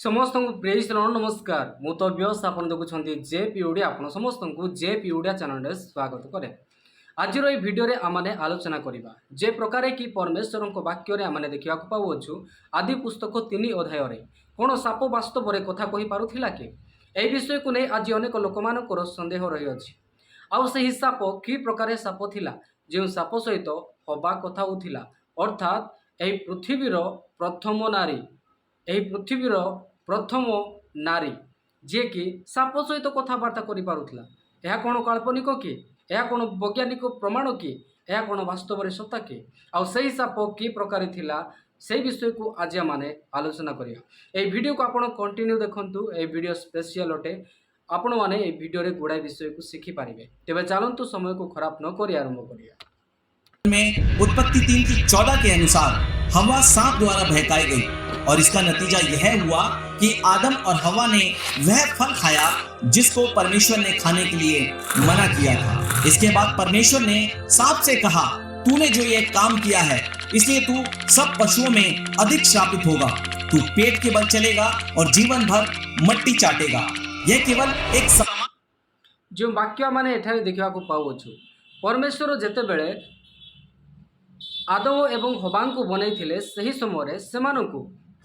समस्त को प्रेज नमस्कार मुतव्यस आप देखुं जेपी ओडिया आप समस्त को जेपी ओडिया चैनल स्वागत करे। आज भिडियो आमने आलोचना करवा जे प्रकार कि परमेश्वर वाक्य आमने देखा पाऊँ आदि पुस्तक 3 अध्याय कौन साप वास्तव में कथा कही पारुथिला कि यह विषय को नहीं आज अनेक लोक मानकर सन्देह रही अछि। आउ सही साप कि प्रकार साप थिला जो साप सहित हवा कथा होता अर्थात यह पृथ्वीर प्रथम नारी यही पृथ्वीर प्रथम नारी जी कि साप सहित कथबार्ता करुला। यह कौन काल्पनिक कि यह कौन वैज्ञानिक प्रमाण कि यह कौन वास्तव में सत्ता कि आउ सही साप कि प्रकार थिला से विषय को आज माने आलोचना करिया। ए वीडियो को आपण कंटिन्यू देखंतु। ए वीडियो स्पेशल अटे आपण माने ए वीडियो रे गुड़ाई विषय को सीखी पारिबे। तेबे चलंतु समय को खराब न करी आरंभ करिया। में उत्पत्ति 3 की 14 के अनुसार हवा सांप द्वारा बहकाई गई और इसका नतीजा यह हुआ कि आदम और हवा ने वह फल खाया जिसको परमेश्वर ने खाने के लिए मना किया था। इसके बाद परमेश्वर ने सांप से कहा, तूने जो ये काम किया है इसलिए तू सब पशुओं में अधिक श्रापित होगा। तू पेट के बल चलेगा और जीवन भर मट्टी चाटेगा। यह केवल एक जो वाक्य माने एठारे देखा पाऊ परमेश्वर जेते बेले आदम एवं हवा को बनई सही समय से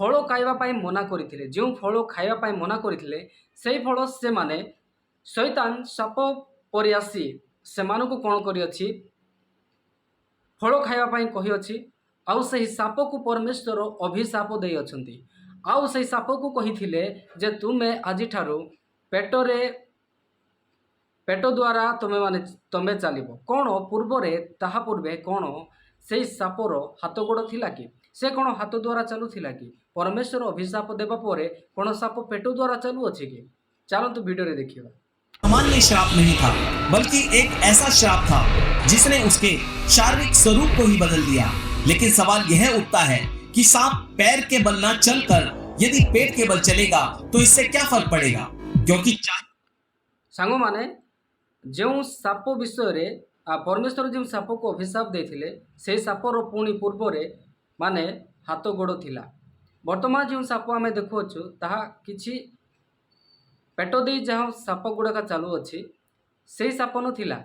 फल खाइबा मना करथिले। जो फल खाइबा मना करथिले सेही फल से माने शैतान साप परि आसी सेमानकु कोन करि अछि फल खाइबा कहि अछि। आउ सही साप को परमेश्वर अभिशाप दे अछंती। आउ सही साप को कहिथिले जे तुमे आजि ठारू पेट द्वारा तमे चलिबो। कोन पूर्वरे ताहा पूर्वे कोन से सापर हाथ गोड़ थिला कि से कौन हाथ द्वारा चलुला कि परमेश्वर अभिशाप देवा परे कौन साप पेट द्वारा चलू अच्छे कि चलतु वीडियो रे देखिए। सामान्य श्राप नहीं था बल्कि एक ऐसा श्राप था जिसने उसके शारीरिक स्वरूप को ही बदल दिया। लेकिन सवाल यह उठता है कि सांप पैर के बल न चलकर यदि पेट के बल चलेगा तो इससे क्या फर्क पड़ेगा? क्योंकि सांगो माने जो साप विषय रे परमेश्वर जो साप को अभिशाप देथिले से सापर पुणी पूर्व माने हाथ गोड़ थिला। वर्तमान जो साप आम देखुचु ताहा किछि पेट दे जहाँ साप गुड़ाक चालू अच्छी से साप नथिला।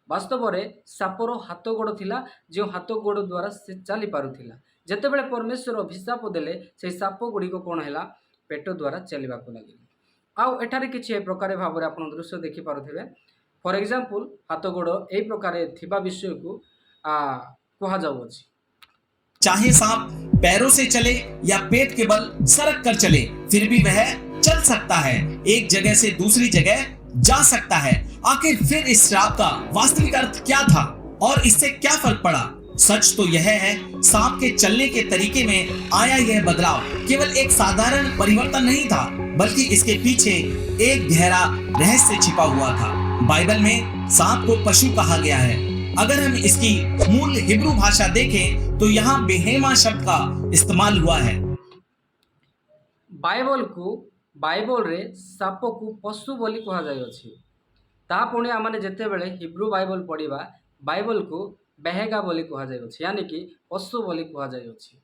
वास्तव में सापर हाथ गोड़ थिला जो हाथ गोड़ द्वारा से चली पारुथिला। जेते बेले परमेश्वर अभिशाप देले से साप गुड़िक कौन है पेट द्वारा चलने को लगे। आउ एठारे किछि प्रकार भाव में आप दृश्य देखि पारुथिबे। फॉर एग्जांपल हाथ गोड़ ए प्रकार थिबा विषय को कहा जाउछि। चाहे सांप पैरों से चले या पेट के बल सरक कर चले फिर भी वह चल सकता है, एक जगह से दूसरी जगह जा सकता है। आखिर फिर इस श्राप का वास्तविक अर्थ क्या था और इससे क्या फर्क पड़ा? सच तो यह है सांप के चलने के तरीके में आया यह बदलाव केवल एक साधारण परिवर्तन नहीं था बल्कि इसके पीछे एक गहरा रहस्य छिपा हुआ था। बाइबल में सांप को पशु कहा गया है। अगर हम इसकी मूल हिब्रू भाषा देखें तो यहाँ बेहेमा शब्द का इस्तेमाल हुआ है। बाइबल रे साप को पशु बोली कहा जाय अछि। ता पुणी आमने जेते बेले हिब्रू बाइबल पढ़िबा बाइबल को बेहेगा बोली कहा जाय अछि, यानी कि पशु बोली कहा जाय अछि।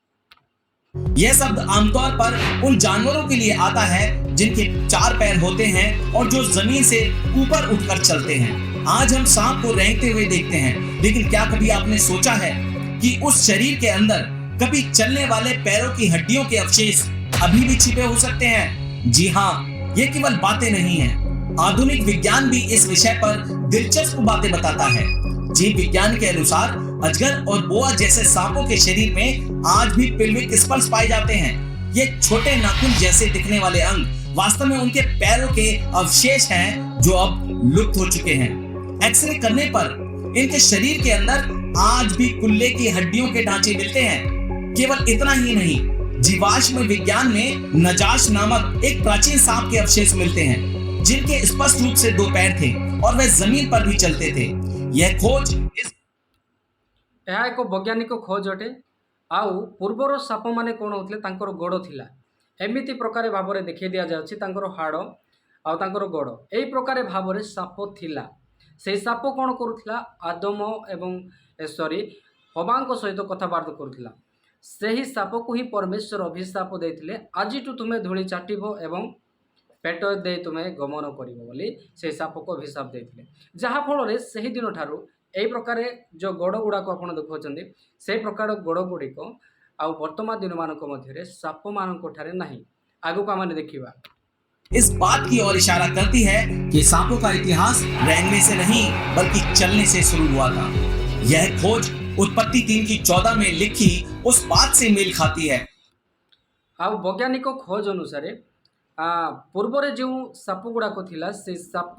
यह शब्द आमतौर पर उन जानवरों के लिए आता है जिनके 4 पैर होते हैं और जो जमीन से ऊपर उठकर चलते हैं। आज हम सांप को रेंगते हुए देखते हैं, लेकिन क्या कभी आपने सोचा है कि उस शरीर के अंदर कभी चलने वाले पैरों की हड्डियों के अवशेष अभी भी छिपे हो सकते हैं? जी हाँ, ये केवल बातें नहीं है। आधुनिक विज्ञान भी इस विषय पर दिलचस्प बातें बताता है। जीव विज्ञान के अनुसार अजगर और बोआ जैसे सांपों के शरीर में आज भी पेल्विक स्पर्श पाए जाते हैं। ये छोटे नाखून जैसे दिखने वाले अंग वास्तव में उनके पैरों के अवशेष हैं जो अब लुप्त हो चुके हैं। एक्सरे करने पर इनके शरीर के अंदर आज भी कुल्ले की हड्डियों के ढांचे मिलते हैं। केवल इतना ही नहीं, जीवाश्म विज्ञान में नजाश नामक एक प्राचीन सांप के अवशेष मिलते हैं जिनके स्पष्ट रूप से 2 पैर थे और वे जमीन पर भी चलते थे। यह खोज एक वैज्ञानिक खोज अटे। आउ पूर्वर साप माने कौन होते तांकर गोड़ थिला एमिति प्रकार भाव में देखा दि जाउछि तांकर हाड़ आउ तांकर गोड़ एई प्रकार भाव में साप थिला। से साप कौन करुथिला आदम एवं हवांक सहित कथबार्ता करुथिला। ସେହି ସାପକୁ ହିଁ ପରମେଶ୍ୱର ଅଭିଶାପ ଦେଇଥିଲେ, ଆଜିଠୁ ତୁମେ ଧୂଳି ଚାଟିବ ଏବଂ ପେଟ ଦେଇ ତୁମେ ଗମନ କରିବ ବୋଲି ସେହି ସାପକୁ ଅଭିଶାପ ଦେଇଥିଲେ। ଯାହାଫଳରେ ସେହି ଦିନଠାରୁ ଏହି ପ୍ରକାର ଯେଉଁ ଗୋଡ଼ ଗୁଡ଼ାକ ଆପଣ ଦେଖୁଛନ୍ତି, ସେହି ପ୍ରକାର ଗୋଡ଼ ଗୁଡ଼ିକ ଆଉ ବର୍ତ୍ତମାନ ଦିନମାନଙ୍କ ମଧ୍ୟରେ ସାପମାନଙ୍କ ଠାରେ ନାହିଁ। ଆଗକୁ ଆମେ ଦେଖିବା। इस बात की ओर इशारा करती है कि सांपों का इतिहास रेंगने से नहीं बल्कि चलने से शुरू हुआ था। यह खोज उत्पत्ति 3 की 14 में लिखी उस बात से मेल खाती है। ଆଉ ବୈଜ୍ଞାନିକ ଖୋଜ ଅନୁସାରେ ପୂର୍ବରେ ଯେଉଁ ସାପ ଗୁଡ଼ାକ ଥିଲା, ସେ ସାପ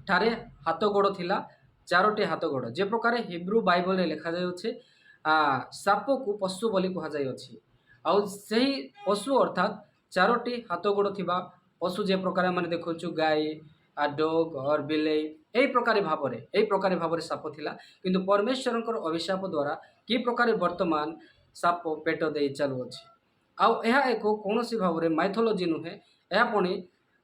ଠାରେ ହାତ ଗୋଡ଼ ଥିଲା, 4ଟି ହାତ ଗୋଡ଼। ଯେ ପ୍ରକାର ହିବ୍ରୁ ବାଇବଲରେ ଲେଖାଯାଇଅଛି, ସାପକୁ ପଶୁ ବୋଲି କୁହାଯାଇଅଛି। ଆଉ ସେହି ପଶୁ ଅର୍ଥାତ୍ 4ଟି ହାତ ଗୋଡ଼ ଥିବା ପଶୁ ଯେ ପ୍ରକାର ଆମେ ଦେଖୁଛୁ, ଗାଈ, ଡଗ୍ ଅର୍ ବିଲେଇ, ଏହି ପ୍ରକାର ଭାବରେ ସାପ ଥିଲା। କିନ୍ତୁ ପରମେଶ୍ୱରଙ୍କର ଅଭିଶାପ ଦ୍ୱାରା କି ପ୍ରକାର ବର୍ତ୍ତମାନ ସାପ ପେଟ ଦେଇ ଚାଲୁଅଛି। ଆଉ ଏହା ଏକ କୌଣସି ଭାବରେ ମାଇଥୋଲୋଜି ନୁହେଁ, ଏହା ପୁଣି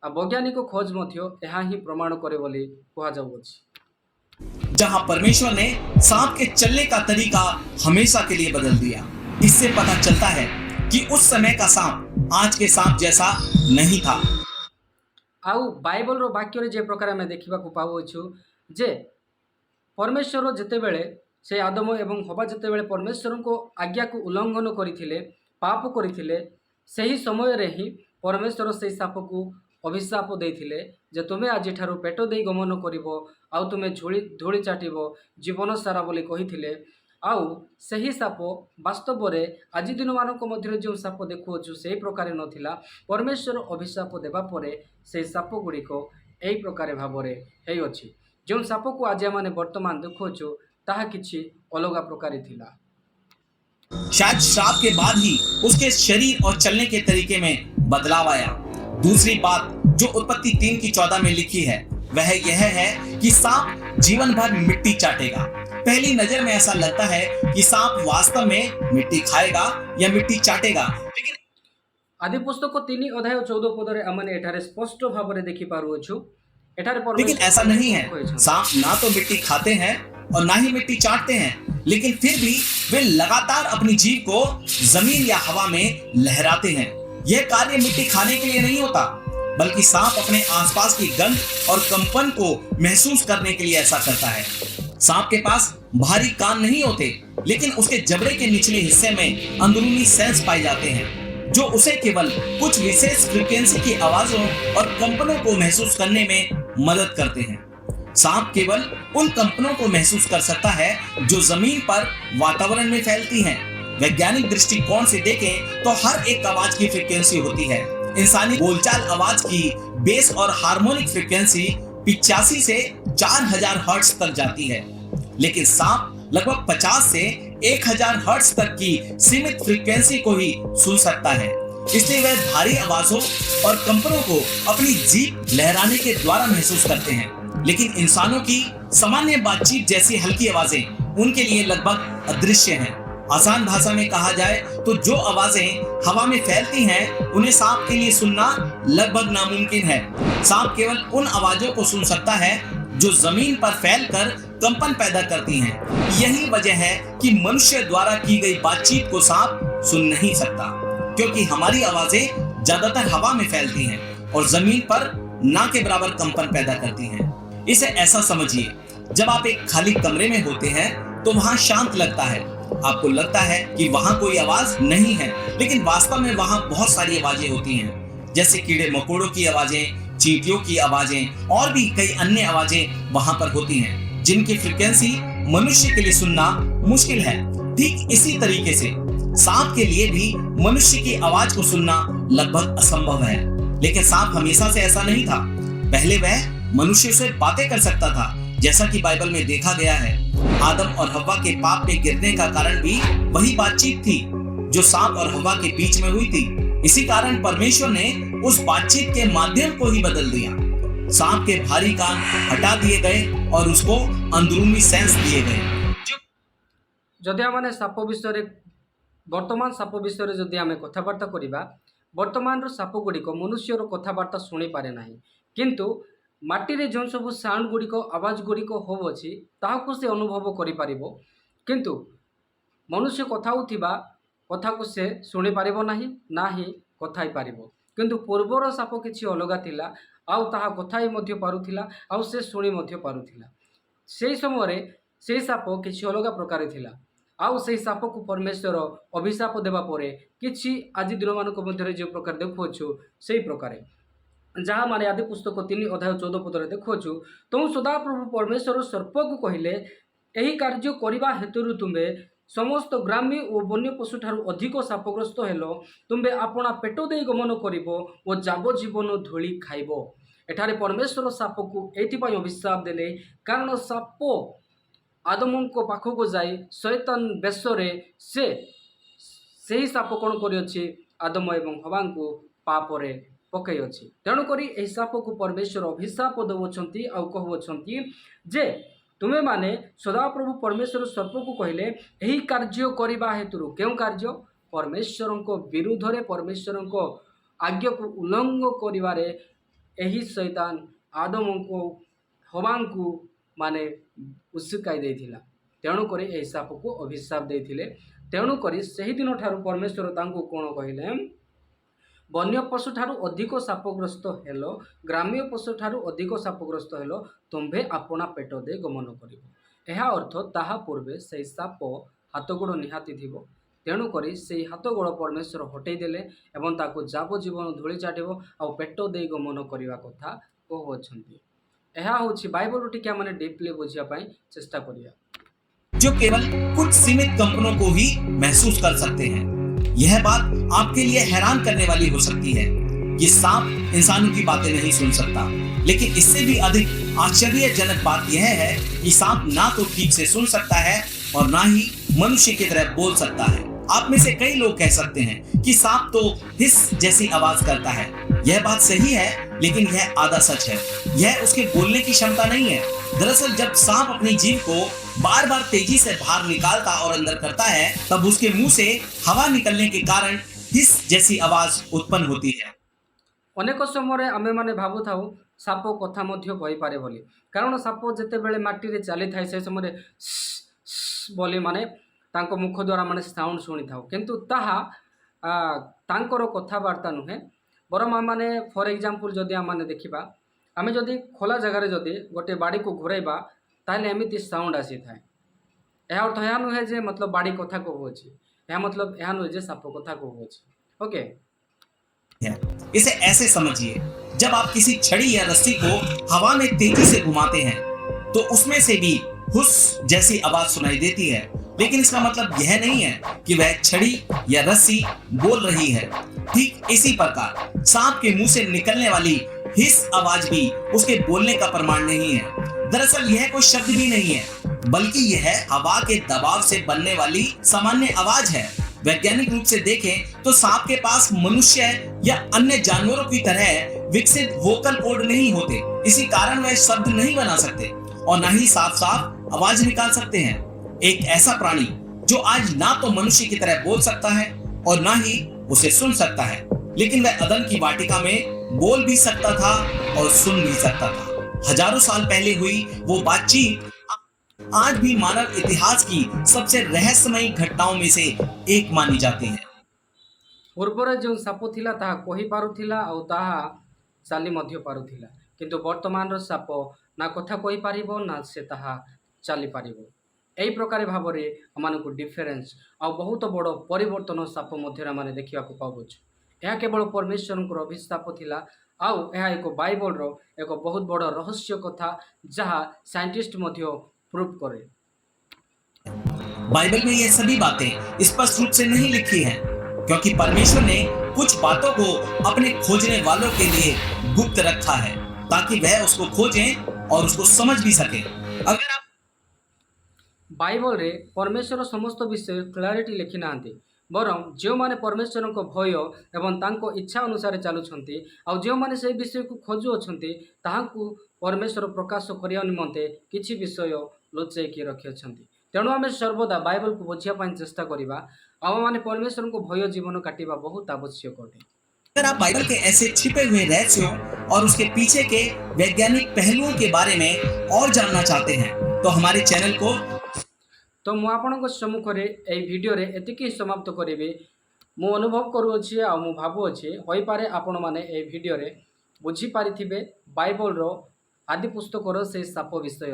ବୈଜ୍ଞାନିକ ଖୋଜ ମଧ୍ୟ ଏହା ହିଁ ପ୍ରମାଣ କରେ ବୋଲି କୁହାଯାଉଅଛି। जहां परमेश्वर ने सांप के चलने का तरीका हमेशा के लिए बदल दिया। इससे पता चलता है कि उस समय का सांप आज के सांप जैसा नहीं था। ଆଉ ବାଇବଲର ବାକ୍ୟରେ ଯେ ପ୍ରକାର ଆମେ ଦେଖିବାକୁ ପାଉଅଛୁ ଯେ ପରମେଶ୍ୱର ଯେତେବେଳେ ସେ ଆଦମ ଏବଂ ହବା ଯେତେବେଳେ ପରମେଶ୍ୱରଙ୍କ ଆଜ୍ଞାକୁ ଉଲ୍ଲଙ୍ଘନ କରିଥିଲେ, ପାପ କରିଥିଲେ, ସେହି ସମୟରେ ହିଁ ପରମେଶ୍ୱର ସେହି ସାପକୁ ଅଭିଶାପ ଦେଇଥିଲେ ଯେ ତୁମେ ଆଜିଠାରୁ ପେଟ ଦେଇ ଗମନ କରିବ, ଆଉ ତୁମେ ଧୂଳି ଚାଟିବ ଜୀବନ ସାରା ବୋଲି କହିଥିଲେ। ଆଉ ସେହି ସାପ ବାସ୍ତବରେ ଆଜି ଦିନମାନଙ୍କ ମଧ୍ୟରେ ଯେଉଁ ସାପ ଦେଖୁଅଛୁ ସେହି ପ୍ରକାର ନଥିଲା। ପରମେଶ୍ୱର ଅଭିଶାପ ଦେବା ପରେ ସେହି ସାପ ଗୁଡ଼ିକ ଏହି ପ୍ରକାର ଭାବରେ ହେଇଅଛି। ଯେଉଁ ସାପକୁ ଆଜି ଆମେ ବର୍ତ୍ତମାନ ଦେଖୁଅଛୁ ତାହା କିଛି ଅଲଗା ପ୍ରକାର ଥିଲା। शायद श्राप के बाद ही उसके शरीर और चलने के तरीके में बदलाव आया। दूसरी बात जो उत्पत्ति 3 की 14 में लिखी है वह यह है कि सांप जीवन भर मिट्टी चाटेगा। पहली नजर में ऐसा लगता है कि सांप वास्तव में मिट्टी खाएगा या मिट्टी चाटेगा, लेकिन आदि पुस्तक 3 अध्याय 14 पदरे आमने एठारे स्पष्ट भाବରେ देखि पारुअछु। एठारे लेकिन ऐसा नहीं है। सांप ना तो मिट्टी खाते हैं और ना ही मिट्टी चाटते हैं, लेकिन फिर भी वे लगातार अपनी जीभ को जमीन या हवा में लहराते हैं। यह कार्य मिट्टी खाने के लिए नहीं होता, बल्कि सांप अपने आसपास की गंध और कंपन को महसूस करने के लिए ऐसा करता है। सांप के पास भारी कान नहीं होते, लेकिन उसके जबड़े के निचले हिस्से में अंदरूनी सेंस पाए जाते हैं जो उसे केवल कुछ विशेष फ्रीक्वेंसी की आवाजों और कंपनों को महसूस करने में मदद करते हैं। सांप केवल उन कंपनों को महसूस कर सकता है जो जमीन पर वातावरण में फैलती हैं। वैज्ञानिक दृष्टिकोण से देखें तो हर एक आवाज की फ्रीक्वेंसी होती है। इंसानी बोलचाल आवाज की बेस और हार्मोनिक फ्रीक्वेंसी 85 से 4000 हर्ट्ज तक जाती है, लेकिन सांप लगभग 50 से 1000 हर्ट्ज तक की सीमित फ्रीक्वेंसी को ही सुन सकता है। इसलिए वह भारी आवाजों और कंपनों को अपनी जीभ लहराने के द्वारा महसूस करते हैं, लेकिन इंसानों की सामान्य बातचीत जैसी हल्की आवाजें उनके लिए लगभग अदृश्य हैं। आसान भाषा में कहा जाए तो जो आवाजें हवा में फैलती हैं उन्हें सांप के लिए सुनना लगभग नामुमकिन है। सांप केवल उन आवाजों को सुन सकता है जो जमीन पर फैलकर कंपन पैदा करती हैं। यही वजह है कि मनुष्य द्वारा की गई बातचीत को सांप सुन नहीं सकता, क्योंकि हमारी आवाजें ज्यादातर हवा में फैलती हैं और जमीन पर ना के बराबर कंपन पैदा करती हैं। इसे ऐसा समझिए, जब आप एक खाली कमरे में होते हैं तो वहां शांत लगता है। आपको लगता है कि वहां कोई आवाज नहीं है, लेकिन वास्तव में वहां बहुत सारी आवाजें होती हैं, जैसे कीड़े मकोड़ों की आवाजें, चींटियों की आवाजें और भी कई अन्य आवाजें वहां पर होती हैं, जिनकी फ्रीक्वेंसी मनुष्य के लिए सुनना मुश्किल है। ठीक इसी तरीके से सांप के लिए भी मनुष्य की आवाज को सुनना लगभग असंभव है। लेकिन सांप हमेशा से ऐसा नहीं था। पहले वह मनुष्य से बातें कर सकता था, जैसा कि बाइबल में देखा गया है। आदम और हव्वा के पाप में गिरने का कारण भी वही बातचीत थी जो सांप और हव्वा के बीच में हुई थी। इसी कारण परमेश्वर ने उस बातचीत के माध्यम को ही बदल दिया। सांप के भारी कान हटा दिए गए और उसको अंदरूनी सेंस दिए गए। जदि आमने साप विषय वर्तमान साप विषय जदि आम कथबार्ता करवा, वर्तमान साप गुड़िक मनुष्यर कथबार्ता शुणी पारे ना, किंतु माटी जो सब साउंड गुड़िक आवाज गुड़िक होउछि ताहाकु से अनुभव करि पारिबो। किंतु मनुष्य कथा होथिबा कथा को से शुणी पारिबो नाही ना ही कथा ही पारिबो किंतु पूर्वर साप किछि अलगा थिला आउ ताहा कथा ही मध्य पारुथिला आउ से शुणी मध्य पारुथिला सेही समय से साप किछि अलगा प्रकार थिला आउ से साप को परमेश्वर अभिशाप देवा परे किछि आज दिन मानक मध्य जो प्रकार देखुछु सेही प्रकार जहाँ माने आदि पुस्तक 3 अध्याय 14 पद देखुछु तुम सदा प्रभु परमेश्वर सर्प को कहले एही कार्य करिबा हेतु तुमे समस्त ग्रामी और वन्य पशु ठारू अधिक सापग्रस्त हेलो तुम्बे आपणा पेट दे गमन करिवो और जावजीवन धूली खाइबो। एठारे परमेश्वर साप को एथिपाई अभिशाप देले कारण साप आदम को पाख को जाई शैतान बेशरे से ही साप कौन करियछि आदम एवं हवा को पापरे पकई अछि तेणुकरी एही साप को परमेश्वर अभिशाप दउछंती आ कहउछंती जे तुमे माने सदाप्रभु परमेश्वर सर्प को कहले एही कार्य करिबा हेतु केउ कार्य परमेश्वर को विरुद्ध रे परमेश्वर को आज्ञा को उल्लंघन करिवारे एही शैतान आदम को हवा को माने उसकाई देथिला तेणुकरी एही साप को अभिशाप देथिले तेणुकरी सही दिन ठारू परमेश्वर तांको कोन कहले वन्य पशु ठारू अधिक सापग्रस्त हेलो ग्राम्य पशु ठारू अधिक सापग्रस्त हेलो तुम्भे आपणा पेट दे गमन करिवो एहा अर्थ ताहा पूर्वे से साप हाथ गोड़ निहाती थिबो तेणुकरी से हाथ गोड़ परमेश्वर हटई देले एवं ताको जावजीवन धूली चाटिबो आ पेट दे गमन करिवा कथा कहउछंती एहा होछि बाइबल टिका माने डीपली बुझिया पई चेष्टा करिया जो केवल कुछ सीमित कंपनों को ही महसूस कर सकते हैं। यह बात आपके लिए हैरान करने वाली हो सकती है कि सांप इंसानों की बातें नहीं सुन सकता, लेकिन इससे भी अधिक आश्चर्यजनक बात यह है कि सांप ना तो ठीक से सुन सकता है और ना ही मनुष्य की तरह बोल सकता है। आप में से कई लोग कह सकते हैं कि सांप तो हिस जैसी आवाज करता है। यह बात सही है, लेकिन यह आधा सच है। यह उसके बोलने की क्षमता नहीं है। दरअसल जब सांप अपनी जीभ को बार बार तेजी से बाहर निकालता और अंदर करता है, तब उसके मुंह से हवा निकलने के कारण हिस जैसी आवाज उत्पन्न होती है। अनेक समय आमे माने भाबु थाउ साप कथा मध्य कहि पारे बोली, कारण साप जेते बेले माटी रे चली थाए से समय बोली माने तांको मुख द्वारा माने साउंड शुणी थाउ, किंतु ताहा तांकर कथाबार्ता नुहे बरम आमाने फॉर एग्जांपल जदि आमाने देखिबा आमे जदि खोला जगह रे जदि गोटे बाड़ी को घुराइबा ताले एमिति साउंड आसी थाए। यह अर्थ यह नुहे जे मतलब बाड़ी कथा कहूछि, यह मतलब यह नुहे जे साप कथा कहूछि। ओके, इसे ऐसे समझिए, जब आप किसी छड़ी या रस्सी को हवा में तेजी से घुमाते हैं तो उसमें से भी हुस जैसी आवाज सुनाई देती है, लेकिन इसका मतलब यह नहीं है कि वह छड़ी या रस्सी बोल रही है। ठीक इसी प्रकार सांप के मुंह से निकलने वाली हिस आवाज भी उसके बोलने का प्रमाण नहीं है। दरअसल यह कोई शब्द भी नहीं है, बल्कि यह हवा के दबाव से बनने वाली सामान्य आवाज है। वैज्ञानिक रूप से देखें तो सांप के पास मनुष्य या अन्य जानवरों की तरह विकसित वोकल कॉर्ड नहीं होते, इसी कारण वह शब्द नहीं बना सकते और न ही साफ साफ आवाज निकाल सकते हैं। एक ऐसा प्राणी जो आज ना तो मनुष्य की तरह बोल सकता है और ना ही उसे सुन सकता है, लेकिन वह अदन की वाटिका में बोल भी सकता था और सुन भी सकता था। हजारों साल पहले हुई वो बातचीत आज भी मानव इतिहास की सबसे रहस्यमयी घटनाओं में से एक मानी जाती है। पूर्वर जो साप थिला ताहा कहि पारुथिला आ ताहा चाली मध्य पारुथिला, किंतु वर्तमान रो साप ना कथा कहि पारिबो ना से ताहा चाली पारिबो। एही प्रकार भाबरे हमनको डिफरेंस आ बहुत बड़ परिवर्तन साप मध्य माने देखिया को पाबोछ। यह केवल परमेश्वर को अभिशाप थिला आउ यह एक बाइबल रो एक बहुत बड़ रहस्य कथा जहाँ साइंटिस्ट मध्य प्रूव करे। बाइबल में ये सभी बातें स्पष्ट रूप से नहीं लिखी हैं, क्योंकि परमेश्वर ने कुछ बातों को अपने खोजने वालों के लिए गुप्त रखा है ताकि वह उसको खोजें और उसको समझ भी सके। अगर आप बाइबल रे परमेश्वर समस्त विषय क्लारिटी लिखि नांती, बरम जो माने परमेश्वर को भय एवं तांको इच्छा अनुसार चलुछंती आ जो माने से विषय को खोजु अछंती ताहाकू परमेश्वर प्रकाश करिया निमंते किछि विषय लुचै के रखि अछंती। तेणु आमे सर्वदा बाइबल को बुझिया पाई चेष्टा करिबा आ माने परमेश्वर को भय जीवन काटिबा बहुत आवश्यक अटे। अगर आप बाइबल के ऐसे छिपे हुए रहस्यों और उसके पीछे के वैज्ञानिक पहलुओं के बारे में और जानना चाहते हैं तो हमारे चैनल को तो मु आपणक सम्मुखें यही भिडियो एतिकी समाप्त करी मु अनुभव करुच्छे आ मु भावुच्छे हो पारे आपण मैंने ये भिडियो बुझीपारे बाइबल रो आदि पुस्तकर से साप विषय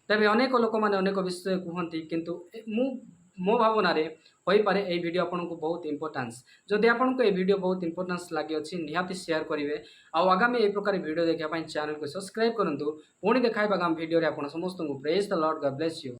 तेरे अनेक लोक मैंने अनेक विषय कहती किंतु मो भावना हो पारे ये वीडियो आपन को बहुत इंपोर्टेंस जदि आपन को ये वीडियो बहुत इंपोर्टेंस लगी निहाती शेयर करेंगे आगामी ये प्रकार वीडियो देखापी चैनल को सब्सक्राइब करूँ पुणी देखा आगामी वीडियो आप समस्त को praise the Lord God bless you.